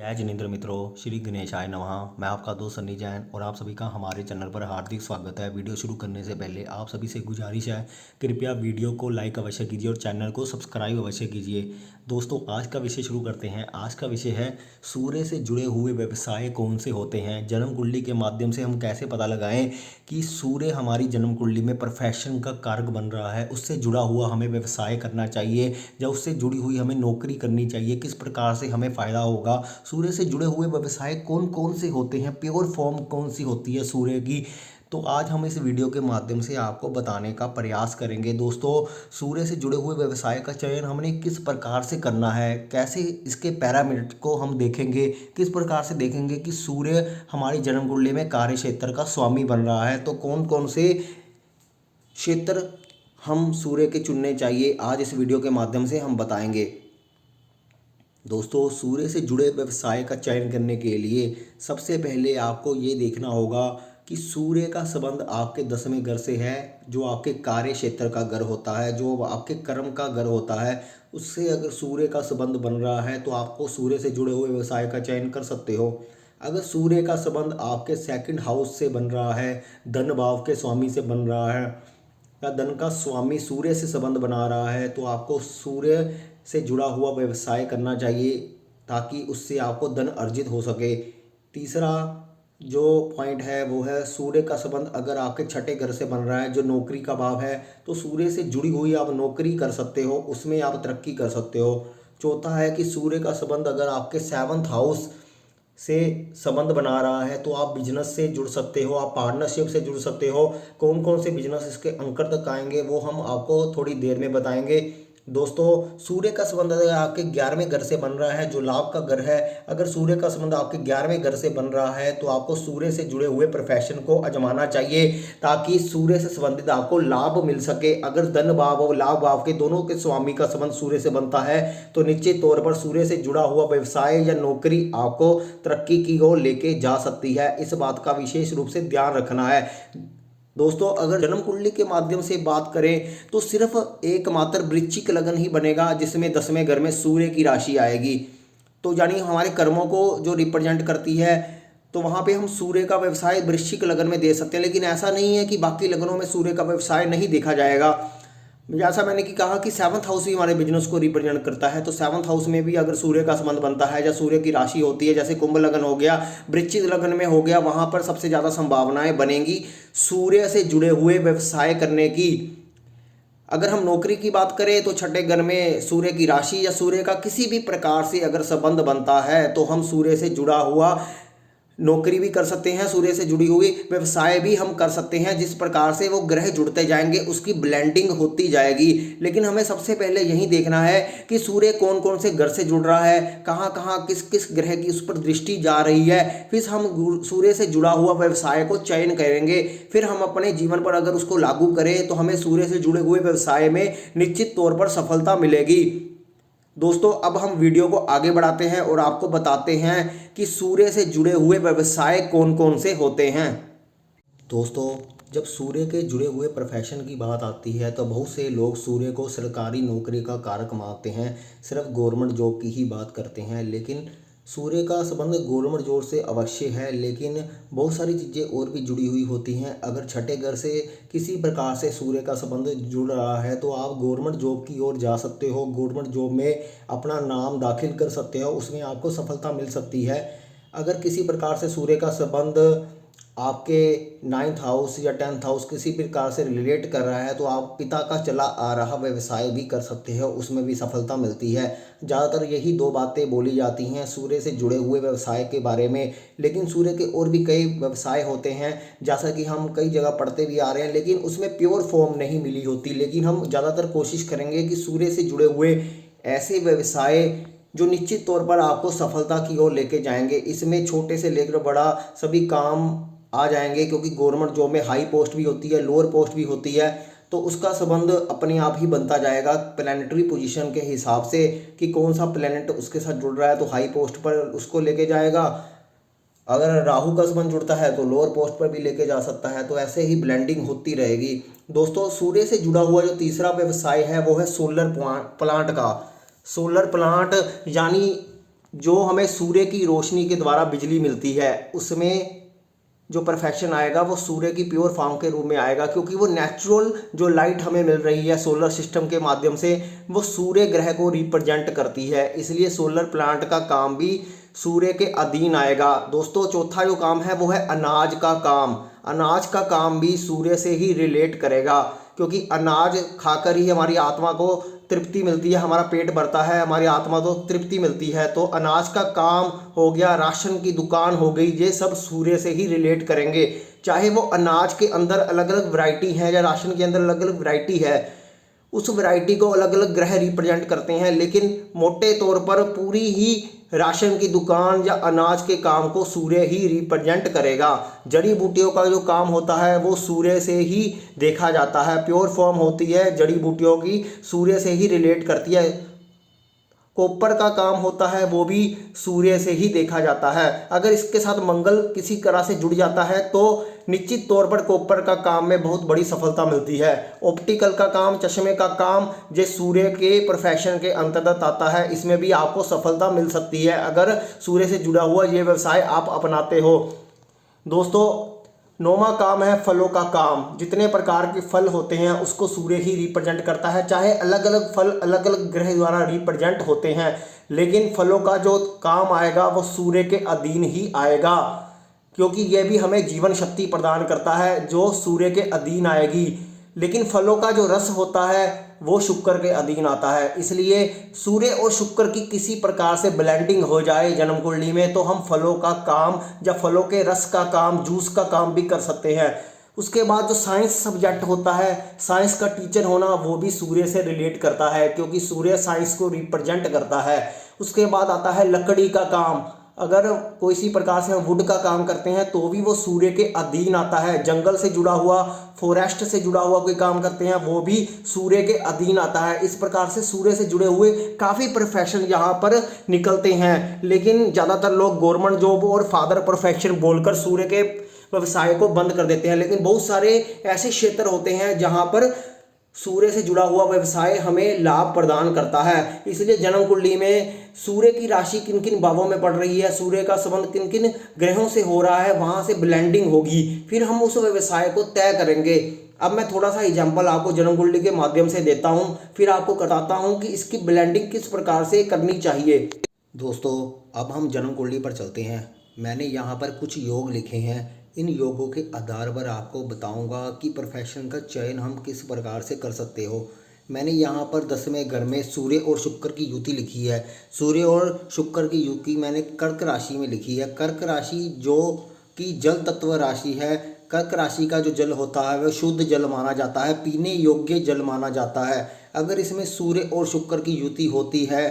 जय जिनेंद्र मित्रों, श्री गणेशाय नमः। मैं आपका दोस्त सन्नी जैन और आप सभी का हमारे चैनल पर हार्दिक स्वागत है। वीडियो शुरू करने से पहले आप सभी से गुजारिश है, कृपया वीडियो को लाइक अवश्य कीजिए और चैनल को सब्सक्राइब अवश्य कीजिए। दोस्तों, आज का विषय शुरू करते हैं। आज का विषय है सूर्य से जुड़े हुए व्यवसाय कौन से होते हैं। जन्म कुंडली के माध्यम से हम कैसे पता लगाएं कि सूर्य हमारी जन्म कुंडली में प्रोफेशन का कारक बन रहा है, उससे जुड़ा हुआ हमें व्यवसाय करना चाहिए या उससे जुड़ी हुई हमें नौकरी करनी चाहिए, किस प्रकार से हमें फ़ायदा होगा। सूर्य से जुड़े हुए व्यवसाय कौन कौन से होते हैं, प्योर फॉर्म कौन सी होती है सूर्य की, तो आज हम इस वीडियो के माध्यम से आपको बताने का प्रयास करेंगे। दोस्तों, सूर्य से जुड़े हुए व्यवसाय का चयन हमने किस प्रकार से करना है, कैसे इसके पैरामीटर को हम देखेंगे, किस प्रकार से देखेंगे कि सूर्य हमारी जन्म कुंडली में कार्य क्षेत्र का स्वामी बन रहा है, तो कौन कौन से क्षेत्र हम सूर्य के चुनने चाहिए, आज इस वीडियो के माध्यम से हम बताएंगे। दोस्तों, सूर्य से जुड़े व्यवसाय का चयन करने के लिए सबसे पहले आपको ये देखना होगा कि सूर्य का संबंध आपके 10वें घर से है, जो आपके कार्य क्षेत्र का घर होता है, जो आपके कर्म का घर होता है। उससे अगर सूर्य का संबंध बन रहा है तो आपको सूर्य से जुड़े हुए व्यवसाय का चयन कर सकते हो। अगर सूर्य का संबंध आपके सेकंड हाउस से बन रहा है, धन भाव के स्वामी से बन रहा है, या धन का स्वामी सूर्य से संबंध बना रहा है, तो आपको सूर्य से जुड़ा हुआ व्यवसाय करना चाहिए ताकि उससे आपको धन अर्जित हो सके। तीसरा जो पॉइंट है वो है सूर्य का संबंध अगर आपके छठे घर से बन रहा है, जो नौकरी का भाव है, तो सूर्य से जुड़ी हुई आप नौकरी कर सकते हो, उसमें आप तरक्की कर सकते हो। चौथा है कि सूर्य का संबंध अगर आपके 7th हाउस से संबंध बना रहा है तो आप बिजनेस से जुड़ सकते हो, आप पार्टनरशिप से जुड़ सकते हो। कौन कौन से बिजनेस इसके अंकर तक आएंगे वो हम आपको थोड़ी देर में बताएंगे। दोस्तों, सूर्य का संबंध अगर आपके 11वें घर से बन रहा है, जो लाभ का घर है, अगर सूर्य का संबंध आपके 11वें घर से बन रहा है तो आपको सूर्य से जुड़े हुए प्रोफेशन को आजमाना चाहिए ताकि सूर्य से संबंधित आपको लाभ मिल सके। अगर धन भाव और लाभ भाव के दोनों के स्वामी का संबंध सूर्य से बनता है तो निश्चित तौर पर सूर्य से जुड़ा हुआ व्यवसाय या नौकरी आपको तरक्की की ओर लेके जा सकती है। इस बात का विशेष रूप से ध्यान रखना है। दोस्तों, अगर जन्म कुंडली के माध्यम से बात करें तो सिर्फ एकमात्र वृश्चिक लगन ही बनेगा जिसमें 10वें घर में सूर्य की राशि आएगी, तो यानी हमारे कर्मों को जो रिप्रेजेंट करती है, तो वहाँ पे हम सूर्य का व्यवसाय वृश्चिक लगन में दे सकते हैं। लेकिन ऐसा नहीं है कि बाकी लगनों में सूर्य का व्यवसाय नहीं देखा जाएगा। जैसा मैंने कि कहा कि 7th हाउस भी हमारे बिजनेस को रिप्रेजेंट करता है, तो 7th हाउस में भी अगर सूर्य का संबंध बनता है या सूर्य की राशि होती है, जैसे कुंभ लगन हो गया, वृश्चिक लगन में हो गया, वहाँ पर सबसे ज़्यादा संभावनाएं बनेंगी सूर्य से जुड़े हुए व्यवसाय करने की। अगर हम नौकरी की बात करें तो छठे घर में सूर्य की राशि या सूर्य का किसी भी प्रकार से अगर संबंध बनता है तो हम सूर्य से जुड़ा हुआ नौकरी भी कर सकते हैं, सूर्य से जुड़ी हुई व्यवसाय भी हम कर सकते हैं। जिस प्रकार से वो ग्रह जुड़ते जाएंगे उसकी ब्लेंडिंग होती जाएगी। लेकिन हमें सबसे पहले यही देखना है कि सूर्य कौन कौन से घर से जुड़ रहा है, कहाँ कहाँ किस किस ग्रह की उस पर दृष्टि जा रही है, फिर हम सूर्य से जुड़ा हुआ व्यवसाय को चयन करेंगे। फिर हम अपने जीवन पर अगर उसको लागू करें तो हमें सूर्य से जुड़े हुए व्यवसाय में निश्चित तौर पर सफलता मिलेगी। दोस्तों, अब हम वीडियो को आगे बढ़ाते हैं और आपको बताते हैं कि सूर्य से जुड़े हुए व्यवसाय कौन कौन से होते हैं। दोस्तों, जब सूर्य के जुड़े हुए प्रोफेशन की बात आती है तो बहुत से लोग सूर्य को सरकारी नौकरी का कारक मानते हैं, सिर्फ गवर्नमेंट जॉब की ही बात करते हैं। लेकिन सूर्य का संबंध गवर्नमेंट जॉब से अवश्य है, लेकिन बहुत सारी चीज़ें और भी जुड़ी हुई होती हैं। अगर छठे घर से किसी प्रकार से सूर्य का संबंध जुड़ रहा है तो आप गवर्नमेंट जॉब की ओर जा सकते हो, गवर्नमेंट जॉब में अपना नाम दाखिल कर सकते हो, उसमें आपको सफलता मिल सकती है। अगर किसी प्रकार से सूर्य का संबंध आपके 9th हाउस या 10th हाउस किसी प्रकार से रिलेट कर रहा है तो आप पिता का चला आ रहा व्यवसाय भी कर सकते हो, उसमें भी सफलता मिलती है। ज़्यादातर यही दो बातें बोली जाती हैं सूर्य से जुड़े हुए व्यवसाय के बारे में। लेकिन सूर्य के और भी कई व्यवसाय होते हैं, जैसा कि हम कई जगह पढ़ते भी आ रहे हैं, लेकिन उसमें प्योर फॉर्म नहीं मिली होती। लेकिन हम ज़्यादातर कोशिश करेंगे कि सूर्य से जुड़े हुए ऐसे व्यवसाय जो निश्चित तौर पर आपको सफलता की ओर लेके जाएंगे, इसमें छोटे से लेकर बड़ा सभी काम आ जाएंगे, क्योंकि गवर्नमेंट जॉब में हाई पोस्ट भी होती है, लोअर पोस्ट भी होती है, तो उसका संबंध अपने आप ही बनता जाएगा प्लानिटरी पोजीशन के हिसाब से कि कौन सा प्लैनेट उसके साथ जुड़ रहा है तो हाई पोस्ट पर उसको लेके जाएगा। अगर राहु का संबंध जुड़ता है तो लोअर पोस्ट पर भी लेके जा सकता है, तो ऐसे ही ब्लेंडिंग होती रहेगी। दोस्तों, सूर्य से जुड़ा हुआ जो तीसरा व्यवसाय है वो है सोलर प्लांट का। सोलर प्लांट यानी जो हमें सूर्य की रोशनी के द्वारा बिजली मिलती है उसमें जो परफेक्शन आएगा वो सूर्य की प्योर फॉर्म के रूप में आएगा, क्योंकि वो नेचुरल जो लाइट हमें मिल रही है सोलर सिस्टम के माध्यम से वो सूर्य ग्रह को रिप्रेजेंट करती है। इसलिए सोलर प्लांट का काम भी सूर्य के अधीन आएगा। दोस्तों चौथा जो काम है वो है अनाज का काम। अनाज का काम भी सूर्य से ही रिलेट करेगा, क्योंकि अनाज खाकर ही हमारी आत्मा को तृप्ति मिलती है, हमारा पेट भरता है, हमारी आत्मा को तृप्ति मिलती है। तो अनाज का काम हो गया, राशन की दुकान हो गई, ये सब सूर्य से ही रिलेट करेंगे। चाहे वो अनाज के अंदर अलग अलग वैरायटी है या राशन के अंदर अलग अलग वैरायटी है, उस वैरायटी को अलग अलग ग्रह रिप्रेजेंट करते हैं, लेकिन मोटे तौर पर पूरी ही राशन की दुकान या अनाज के काम को सूर्य ही रिप्रेजेंट करेगा। जड़ी बूटियों का जो काम होता है वो सूर्य से ही देखा जाता है। प्योर फॉर्म होती है जड़ी बूटियों की, सूर्य से ही रिलेट करती है। कॉपर का काम होता है वो भी सूर्य से ही देखा जाता है। अगर इसके साथ मंगल किसी तरह से जुड़ जाता है तो निश्चित तौर पर कॉपर का काम में बहुत बड़ी सफलता मिलती है। ऑप्टिकल का काम, चश्मे का काम, ये सूर्य के प्रोफेशन के अंतर्गत आता है। इसमें भी आपको सफलता मिल सकती है अगर सूर्य से जुड़ा हुआ ये व्यवसाय आप अपनाते हो। दोस्तों नौवां काम है फलों का काम। जितने प्रकार के फल होते हैं उसको सूर्य ही रिप्रेजेंट करता है। चाहे अलग अलग फल अलग अलग ग्रह द्वारा रिप्रेजेंट होते हैं, लेकिन फलों का जो काम आएगा वो सूर्य के अधीन ही आएगा, क्योंकि यह भी हमें जीवन शक्ति प्रदान करता है जो सूर्य के अधीन आएगी। लेकिन फलों का जो रस होता है वो शुक्र के अधीन आता है। इसलिए सूर्य और शुक्र की किसी प्रकार से ब्लेंडिंग हो जाए जन्म कुंडली में तो हम फलों का काम या फलों के रस का काम, जूस का काम भी कर सकते हैं। उसके बाद जो साइंस सब्जेक्ट होता है, साइंस का टीचर होना, वो भी सूर्य से रिलेट करता है, क्योंकि सूर्य साइंस को रिप्रेजेंट करता है। उसके बाद आता है लकड़ी का काम। अगर कोई सी प्रकार से हम वुड का काम करते हैं तो भी वो सूर्य के अधीन आता है। जंगल से जुड़ा हुआ, फॉरेस्ट से जुड़ा हुआ कोई काम करते हैं वो भी सूर्य के अधीन आता है। इस प्रकार से सूर्य से जुड़े हुए काफ़ी प्रोफेशन यहाँ पर निकलते हैं, लेकिन ज़्यादातर लोग गवर्नमेंट जॉब और फादर प्रोफेशन बोलकर सूर्य के व्यवसाय को बंद कर देते हैं। लेकिन बहुत सारे ऐसे क्षेत्र होते हैं जहाँ पर सूर्य से जुड़ा हुआ व्यवसाय हमें लाभ प्रदान करता है। इसलिए जन्म कुंडली में सूर्य की राशि किन किन भावों में पड़ रही है, सूर्य का संबंध किन किन ग्रहों से हो रहा है, वहां से ब्लेंडिंग होगी, फिर हम उस व्यवसाय को तय करेंगे। अब मैं थोड़ा सा एग्जांपल आपको जन्म कुंडली के माध्यम से देता हूं, फिर आपको बताता हूं कि इसकी ब्लेंडिंग किस प्रकार से करनी चाहिए। दोस्तों अब हम जन्म कुंडली पर चलते हैं। मैंने यहाँ पर कुछ योग लिखे हैं। इन योगों के आधार पर आपको बताऊंगा कि प्रोफेशन का चयन हम किस प्रकार से कर सकते हो। मैंने यहाँ पर 10वें घर में सूर्य और शुक्र की युति लिखी है। सूर्य और शुक्र की युति मैंने कर्क राशि में लिखी है। कर्क राशि जो कि जल तत्व राशि है। कर्क राशि का जो जल होता है वह शुद्ध जल माना जाता है, पीने योग्य जल माना जाता है। अगर इसमें सूर्य और शुक्र की युति होती है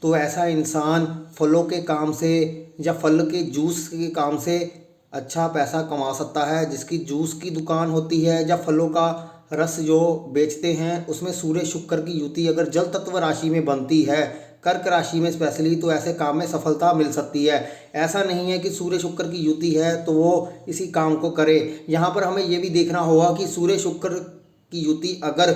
तो ऐसा इंसान फलों के काम से या फल के जूस के काम से अच्छा पैसा कमा सकता है। जिसकी जूस की दुकान होती है या फलों का रस जो बेचते हैं उसमें सूर्य शुक्र की युति अगर जल तत्व राशि में बनती है, कर्क राशि में स्पेशली, तो ऐसे काम में सफलता मिल सकती है। ऐसा नहीं है कि सूर्य शुक्र की युति है तो वो इसी काम को करे। यहाँ पर हमें ये भी देखना होगा कि सूर्य शुक्र की युति अगर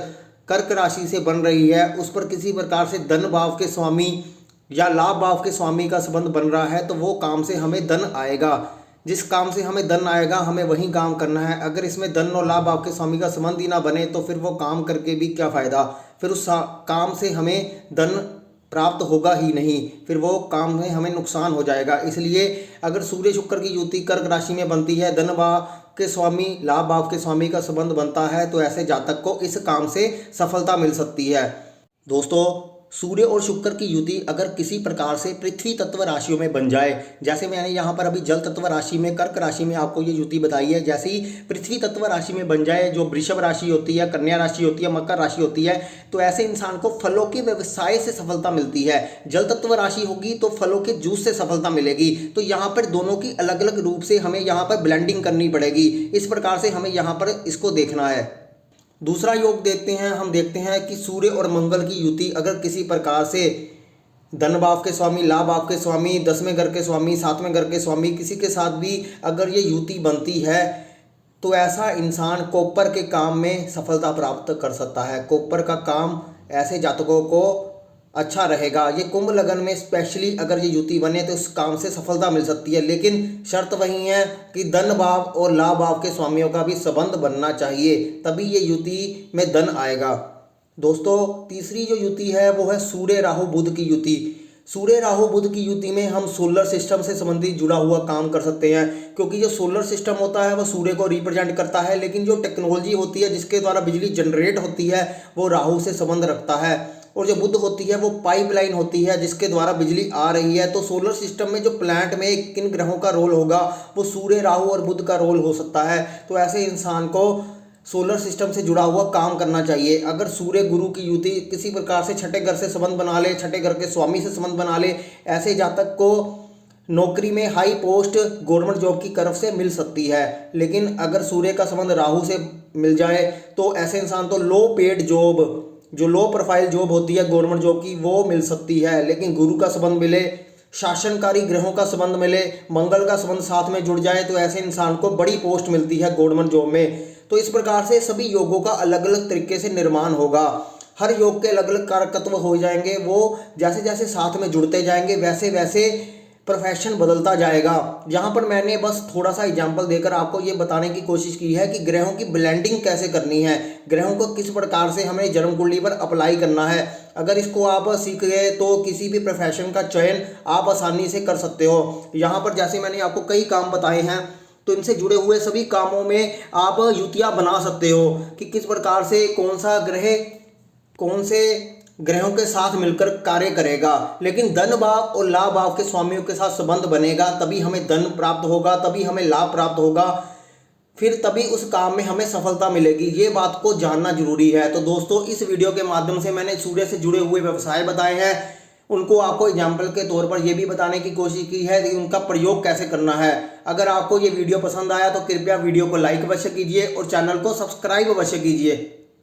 कर्क राशि से बन रही है, उस पर किसी प्रकार से धन भाव के स्वामी या लाभ भाव के स्वामी का संबंध बन रहा है तो वो काम से हमें धन आएगा। जिस काम से हमें धन आएगा हमें वही काम करना है। अगर इसमें धन और लाभ आपके स्वामी का संबंध ही ना बने तो फिर वो काम करके भी क्या फ़ायदा, फिर उस काम से हमें धन प्राप्त होगा ही नहीं, फिर वो काम में हमें नुकसान हो जाएगा। इसलिए अगर सूर्य शुक्र की युति कर्क राशि में बनती है, धन भाव के स्वामी लाभ भाव के स्वामी का संबंध बनता है, तो ऐसे जातक को इस काम से सफलता मिल सकती है। दोस्तों सूर्य और शुक्र की युति अगर किसी प्रकार से पृथ्वी तत्व राशियों में बन जाए, जैसे मैंने यहाँ पर अभी जल तत्व राशि में कर्क राशि में आपको ये युति बताई है, जैसे ही पृथ्वी तत्व राशि में बन जाए जो वृषभ राशि होती है, कन्या राशि होती है, मकर राशि होती है, तो ऐसे इंसान को फलों के व्यवसाय से सफलता मिलती है। जल तत्व राशि होगी तो फलों के जूस से सफलता मिलेगी। तो यहाँ पर दोनों की अलग अलग रूप से हमें यहाँ पर ब्लेंडिंग करनी पड़ेगी। इस प्रकार से हमें यहाँ पर इसको देखना है। दूसरा योग देखते हैं। हम देखते हैं कि सूर्य और मंगल की युति अगर किसी प्रकार से धन भाव के स्वामी, लाभ भाव के स्वामी, 10वें घर के स्वामी, 7वें घर के स्वामी, किसी के साथ भी अगर ये युति बनती है तो ऐसा इंसान कॉपर के काम में सफलता प्राप्त कर सकता है। कॉपर का काम ऐसे जातकों को अच्छा रहेगा। ये कुंभ लगन में स्पेशली अगर ये युति बने तो इस काम से सफलता मिल सकती है, लेकिन शर्त वही है कि धन भाव और लाभ भाव के स्वामियों का भी संबंध बनना चाहिए, तभी ये युति में धन आएगा। दोस्तों तीसरी जो युति है वो है सूर्य राहु बुध की युति। सूर्य राहु बुध की युति में हम सोलर सिस्टम से संबंधित जुड़ा हुआ काम कर सकते हैं, क्योंकि जो सोलर सिस्टम होता है वो सूर्य को रिप्रेजेंट करता है, लेकिन जो टेक्नोलॉजी होती है जिसके द्वारा बिजली जनरेट होती है वो राहु से संबंध रखता है। और जो बुध होती है वो पाइपलाइन होती है जिसके द्वारा बिजली आ रही है। तो सोलर सिस्टम में जो प्लैनेट में किन ग्रहों का रोल होगा वो सूर्य राहु और बुध का रोल हो सकता है। तो ऐसे इंसान को सोलर सिस्टम से जुड़ा हुआ काम करना चाहिए। अगर सूर्य गुरु की युति किसी प्रकार से छठे घर से संबंध बना ले, छठे घर के स्वामी से संबंध बना ले, ऐसे जातक को नौकरी में हाई पोस्ट गवर्नमेंट जॉब की तरफ से मिल सकती है। लेकिन अगर सूर्य का संबंध राहु से मिल जाए तो ऐसे इंसान तो लो पेड जॉब, जो लो प्रोफाइल जॉब होती है गवर्नमेंट जॉब की, वो मिल सकती है। लेकिन गुरु का संबंध मिले, शासनकारी ग्रहों का संबंध मिले, मंगल का संबंध साथ में जुड़ जाए तो ऐसे इंसान को बड़ी पोस्ट मिलती है गवर्नमेंट जॉब में। तो इस प्रकार से सभी योगों का अलग अलग तरीके से निर्माण होगा। हर योग के अलग अलग कारकत्व हो जाएंगे, वो जैसे जैसे साथ में जुड़ते जाएंगे वैसे वैसे प्रोफेशन बदलता जाएगा। यहाँ पर मैंने बस थोड़ा सा एग्जांपल देकर आपको ये बताने की कोशिश की है कि ग्रहों की ब्लेंडिंग कैसे करनी है, ग्रहों को किस प्रकार से हमें जन्म कुंडली पर अप्लाई करना है। अगर इसको आप सीख गए तो किसी भी प्रोफेशन का चयन आप आसानी से कर सकते हो। यहाँ पर जैसे मैंने आपको कई काम बताए हैं तो इनसे जुड़े हुए सभी कामों में आप युतियाँ बना सकते हो कि किस प्रकार से कौन सा ग्रह कौन से ग्रहों के साथ मिलकर कार्य करेगा। लेकिन धन भाव और लाभ भाव के स्वामियों के साथ संबंध बनेगा तभी हमें धन प्राप्त होगा, तभी हमें लाभ प्राप्त होगा, फिर तभी उस काम में हमें सफलता मिलेगी। ये बात को जानना जरूरी है। तो दोस्तों इस वीडियो के माध्यम से मैंने सूर्य से जुड़े हुए व्यवसाय बताए हैं, उनको आपको एग्जाम्पल के तौर पर यह भी बताने की कोशिश की है कि उनका प्रयोग कैसे करना है। अगर आपको ये वीडियो पसंद आया तो कृपया वीडियो को लाइक अवश्य कीजिए और चैनल को सब्सक्राइब अवश्य कीजिए।